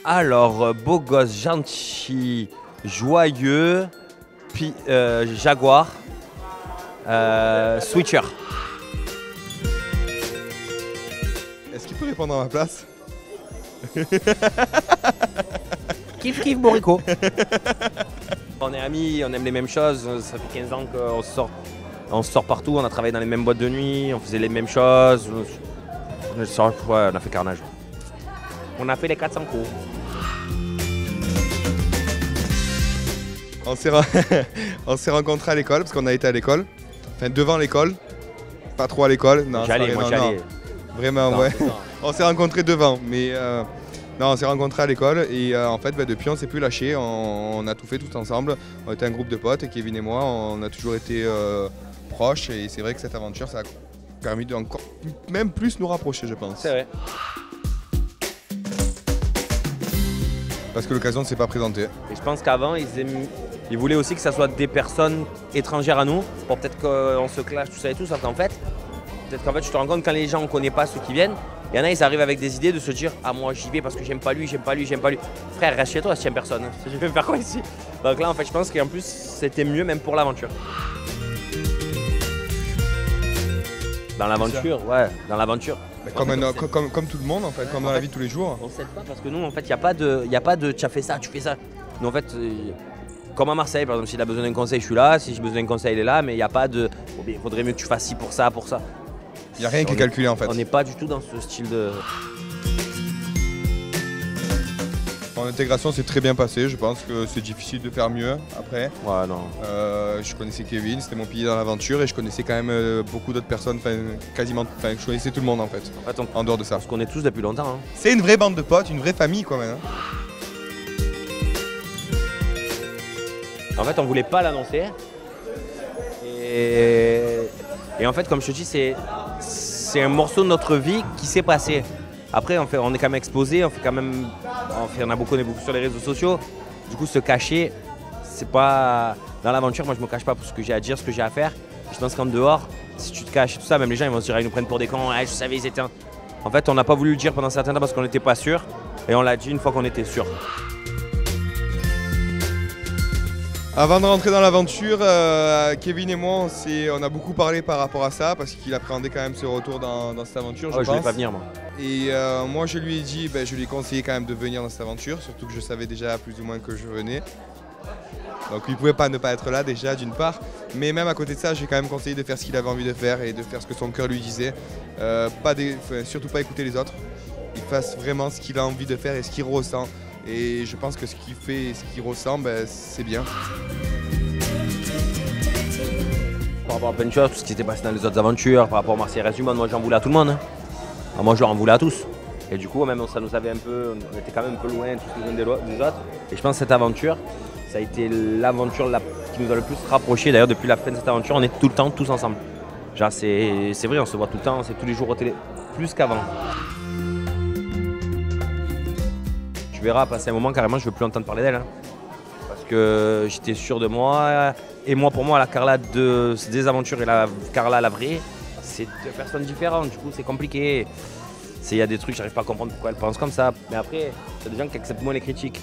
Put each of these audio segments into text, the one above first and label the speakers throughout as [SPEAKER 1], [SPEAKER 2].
[SPEAKER 1] Alors, beau gosse, gentil, joyeux, Jaguar, switcher.
[SPEAKER 2] Est-ce qu'il peut répondre à ma place?
[SPEAKER 1] Kiff kiff Borico. On est amis, on aime les mêmes choses, ça fait 15 ans on sort partout, on a travaillé dans les mêmes boîtes de nuit, on faisait les mêmes choses. On a fait carnage. On a fait les 400 coups.
[SPEAKER 2] On s'est rencontrés à l'école, parce qu'on a été à l'école. Enfin, devant l'école. Pas trop à l'école.
[SPEAKER 1] J'allais.
[SPEAKER 2] Vraiment,
[SPEAKER 1] non,
[SPEAKER 2] ouais. On s'est rencontrés devant, mais non, on s'est rencontrés à l'école et en fait, depuis, on s'est plus lâché. On a tout fait tout ensemble. On était un groupe de potes, et Kevin et moi, on a toujours été proches. Et c'est vrai que cette aventure, ça a permis de encore même plus nous rapprocher, je pense.
[SPEAKER 1] C'est vrai.
[SPEAKER 2] Parce que l'occasion ne s'est pas présentée.
[SPEAKER 1] Et je pense qu'avant, ils voulaient aussi que ça soit des personnes étrangères à nous, pour peut-être qu'on se clash, tout ça et tout, sauf qu'en fait, tu te rends compte quand les gens ne connaissent pas ceux qui viennent, il y en a, ils arrivent avec des idées de se dire « Ah, moi j'y vais parce que j'aime pas lui, j'aime pas lui, j'aime pas lui. » Frère, reste chez toi si tu n'aimes personne. Je vais me faire quoi ici? Donc là, en fait, je pense qu'en plus, c'était mieux même pour l'aventure. Dans l'aventure, ouais, dans l'aventure.
[SPEAKER 2] Comme tout le monde, en fait, comme dans la vie de tous les jours.
[SPEAKER 1] On ne s'aide pas parce que nous, en fait, il n'y a pas de tu as fait ça, tu fais ça. Nous, en fait, comme à Marseille, par exemple, s'il a besoin d'un conseil, je suis là. Si j'ai besoin d'un conseil, il est là. Mais il n'y a pas de il faudrait mieux que tu fasses ci pour ça, pour ça.
[SPEAKER 2] Il n'y a rien qui est calculé, en fait.
[SPEAKER 1] On n'est pas du tout dans ce style de.
[SPEAKER 2] En intégration, c'est très bien passé. Je pense que c'est difficile de faire mieux après.
[SPEAKER 1] Ouais, non.
[SPEAKER 2] Je connaissais Kevin, c'était mon pilier dans l'aventure, et je connaissais quand même beaucoup d'autres personnes, je connaissais tout le monde en fait en dehors de ça.
[SPEAKER 1] On se connaît tous depuis longtemps. Hein.
[SPEAKER 2] C'est une vraie bande de potes, une vraie famille quand même. Hein.
[SPEAKER 1] En fait, on voulait pas l'annoncer. Et en fait, comme je te dis, c'est un morceau de notre vie qui s'est passé. Après, on est quand même exposé, on a beaucoup sur les réseaux sociaux. Du coup, se cacher, c'est pas... Dans l'aventure, moi, je me cache pas pour ce que j'ai à dire, ce que j'ai à faire. Je pense qu'en dehors, si tu te caches et tout ça, même les gens, ils vont se dire, ils nous prennent pour des cons. Ah, je savais, ils étaient... En fait, on n'a pas voulu le dire pendant un certain temps parce qu'on n'était pas sûr. Et on l'a dit une fois qu'on était sûr.
[SPEAKER 2] Avant de rentrer dans l'aventure, Kevin et moi, on a beaucoup parlé par rapport à ça parce qu'il appréhendait quand même ce retour dans cette aventure, je pense.
[SPEAKER 1] Je voulais pas venir, moi.
[SPEAKER 2] Et moi, je lui ai dit, je lui ai conseillé quand même de venir dans cette aventure, surtout que je savais déjà plus ou moins que je venais. Donc il ne pouvait pas ne pas être là déjà, d'une part. Mais même à côté de ça, j'ai quand même conseillé de faire ce qu'il avait envie de faire et de faire ce que son cœur lui disait. Surtout pas écouter les autres. Il fasse vraiment ce qu'il a envie de faire et ce qu'il ressent. Et je pense que ce qu'il fait et ce qu'il ressent, c'est bien.
[SPEAKER 1] Par rapport à plein de choses, tout ce qui s'était passé dans les autres aventures, par rapport à Marseille Reste du Monde, moi j'en voulais à tout le monde. Hein. Alors, moi je leur en voulais à tous. Et du coup, même ça nous avait on était quand même un peu loin tous les uns des autres. Et je pense que cette aventure, ça a été l'aventure qui nous a le plus rapprochés. D'ailleurs, depuis la fin de cette aventure, on est tout le temps tous ensemble. Genre, c'est vrai, on se voit tout le temps, c'est tous les jours au télé, plus qu'avant. Tu verras, passer un moment, carrément, je ne veux plus entendre parler d'elle. Hein. Parce que j'étais sûr de moi. Et moi, pour moi, la Carla des aventures et la Carla, la vraie, c'est deux personnes différentes. Du coup, c'est compliqué. Il y a des trucs, j'arrive pas à comprendre pourquoi elle pense comme ça. Mais après, il y a des gens qui acceptent moins les critiques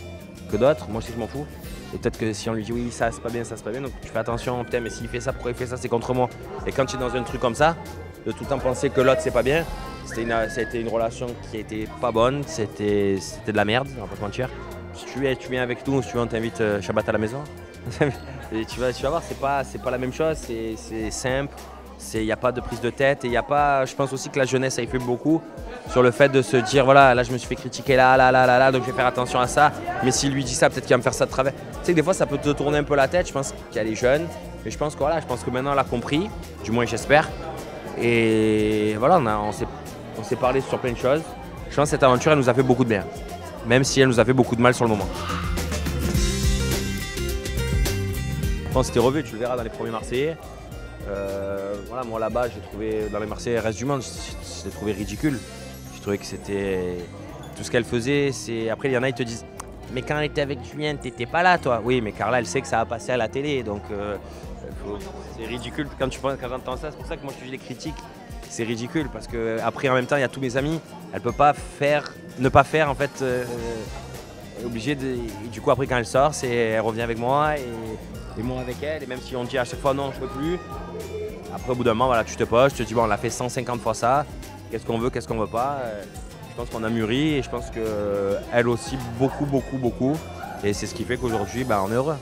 [SPEAKER 1] que d'autres. Moi, je m'en fous. Et peut-être que si on lui dit oui, ça, c'est pas bien, ça, c'est pas bien. Donc, tu fais attention. Putain, mais s'il fait ça, pourquoi il fait ça? C'est contre moi. Et quand tu es dans un truc comme ça, de tout le temps penser que l'autre, c'est pas bien. Ça a été une relation qui a été pas bonne, c'était de la merde, on va pas te mentir. Si tu viens avec nous, si tu veux, on t'invite Shabbat à la maison. Et tu vas voir, c'est pas la même chose, c'est simple, il n'y a pas de prise de tête. Et y a pas, je pense aussi que la jeunesse a fait beaucoup sur le fait de se dire voilà, là je me suis fait critiquer là, donc je vais faire attention à ça. Mais s'il lui dit ça, peut-être qu'il va me faire ça de travers. Tu sais que des fois ça peut te tourner un peu la tête, je pense qu'elle est jeune. Mais je pense que maintenant elle a compris, du moins j'espère. Et voilà, on s'est parlé sur plein de choses. Je pense que cette aventure, elle nous a fait beaucoup de bien. Même si elle nous a fait beaucoup de mal sur le moment. Quand c'était revu, tu le verras dans les premiers Marseillais. Voilà, moi là-bas, j'ai trouvé, dans les Marseillais Reste du Monde, je l'ai trouvé ridicule. J'ai trouvé que c'était... Tout ce qu'elle faisait, c'est... Après, il y en a, ils te disent « Mais quand elle était avec Julien, t'étais pas là, toi ?» Oui, mais Carla, elle sait que ça a passé à la télé, donc c'est ridicule quand j'entends ça. C'est pour ça que moi, je dis les critiques. C'est ridicule parce que après en même temps il y a tous mes amis, elle peut pas ne pas faire en fait est obligée de... Et du coup, après, quand elle sort, elle revient avec moi et moi avec elle. Et même si on dit à chaque fois non, je ne peux plus. Après, au bout d'un moment, voilà, tu te poses, je te dis, bon, on a fait 150 fois ça. Qu'est-ce qu'on veut, qu'est-ce qu'on veut pas. Je pense qu'on a mûri et je pense qu'elle aussi, beaucoup. Et c'est ce qui fait qu'aujourd'hui, on est heureux.